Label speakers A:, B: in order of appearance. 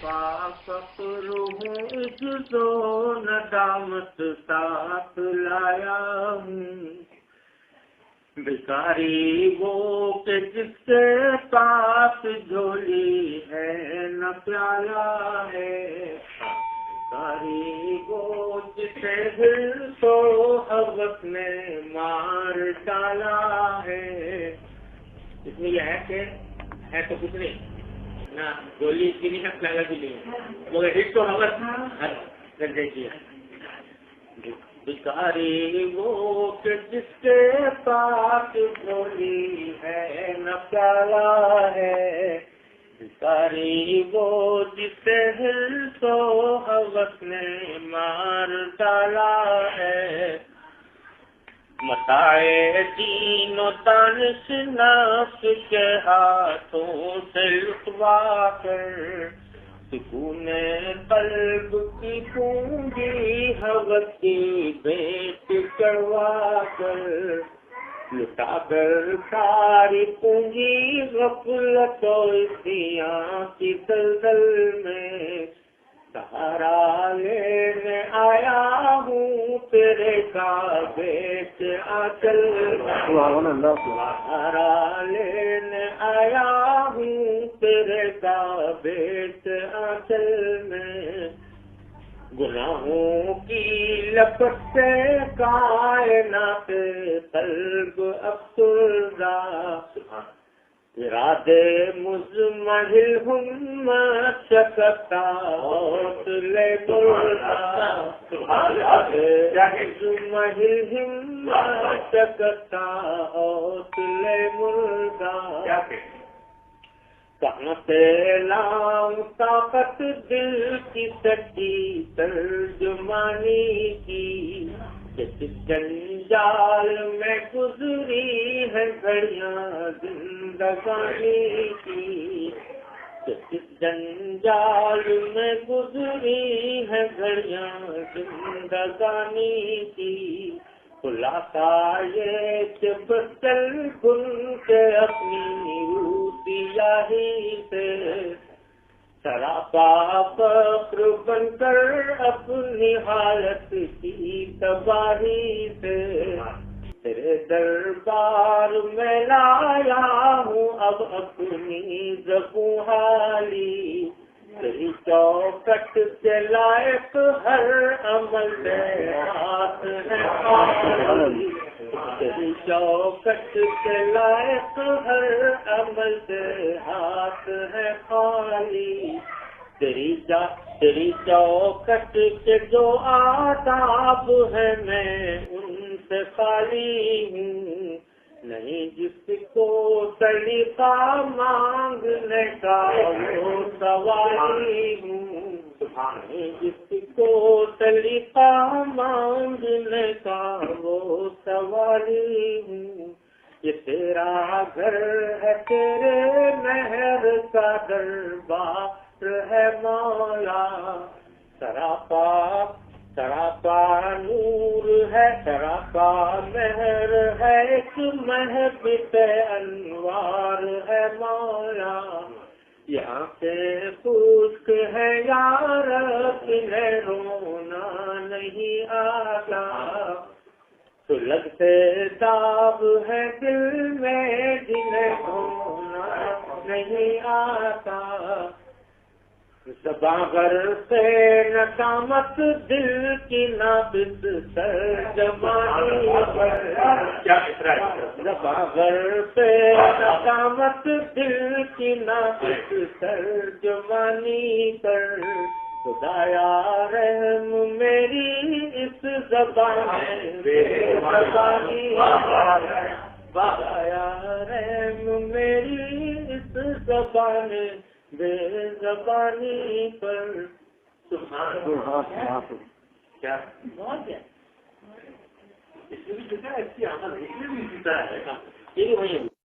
A: فخر ہوں عجز و ندامت ساتھ لایا ہوں، بھکاری وہ کہ جس کے پاس جھولی ہے نہ پیالہ ہے، بھکاری وہ جسے حرص و حوث نے مار ڈالا ہے۔ اس میں یہ ہے کہ ہے تو کچھ نہیں نہ، گولی کی نہیں ہے، پیالہ بھی نہیں ہے، مگر حرص و حوث گندے کیا۔ بھکاری وہ کہ جس کے پاس جھولی ہے نہ پیالہ ہے، بھکاری وہ جسے حرص و حوث نے مار ڈالا ہے، متاع دین و دانش نفس کے ہاتھوں سے لٹوا کر، سکون قلب کی پونجی حوث کی بیچ کروا کر، لٹا کر ساری پونجی غفلت و عصیاں کی دلدل میں، سہارا لینے آیا ہوں تیرے کعبے کے آنچل میں، سہارا لینے آیا ہوں تیرے کعبے کے آنچل میں، گناہوں کی لپٹ سے کائنات قلب افسردہ، ارادے مزمحل ہمت شکستہ حوصلے مردہ، مزمحل ہمت شکستہ حوصلے مردہ، کہاں سے لاؤں طاقت دل کی سچی ترجمانی کی، جس جنجال میں گزری ہے گھڑیاں زندگانی کی، جس جنجال میں گزری ہے گھڑیاں زندگانی کی، خلاصہ یہ کہ بدل بن کے اپنی روسیاہی سے، سراپا فخر بن کر اپنی حالت کی تباہی سے، تیرے دربار میں لایا ہوں اب اپنی زبوں حالی، تیری چوکٹ کے لائق ہر عمل سے ہاتھ ہے خالی، تیری چوکٹ کے لائق ہر عمل سے ہاتھ ہے خالی، تیری چوکٹ کے جو آداب ہے میں ان سے خالی ہوں، نہیں جس کو سلیقہ مانگنے کا وہ سوالی ہوں، نہیں جس کو سلیقہ مانگنے کا وہ سوالی ہوں، یہ تیرا گھر ہے تیرے مہر کا دربار ہے مولا، سراپا نور ہے، سراپا مہر ہے، ایک محبت انوار ہے مولا، یہاں سے خشک ہے یار انہیں رونا نہیں آتا، سلگ سے داغ ہے دل میں جنہیں دھونا نہیں آتا، زباغر سے ندامت دل کی نابض ترجمانی پر، زباغر سے ندامت دل کی نابض ترجمانی پر، خدایا رحم میری اس زبان بے زبانی، خدایا رحم میری اس زبان بے زبانی پر، کیا بہت ہے اس میں بھی ہے، اس کی عمل اس میں بھی ہے، یہ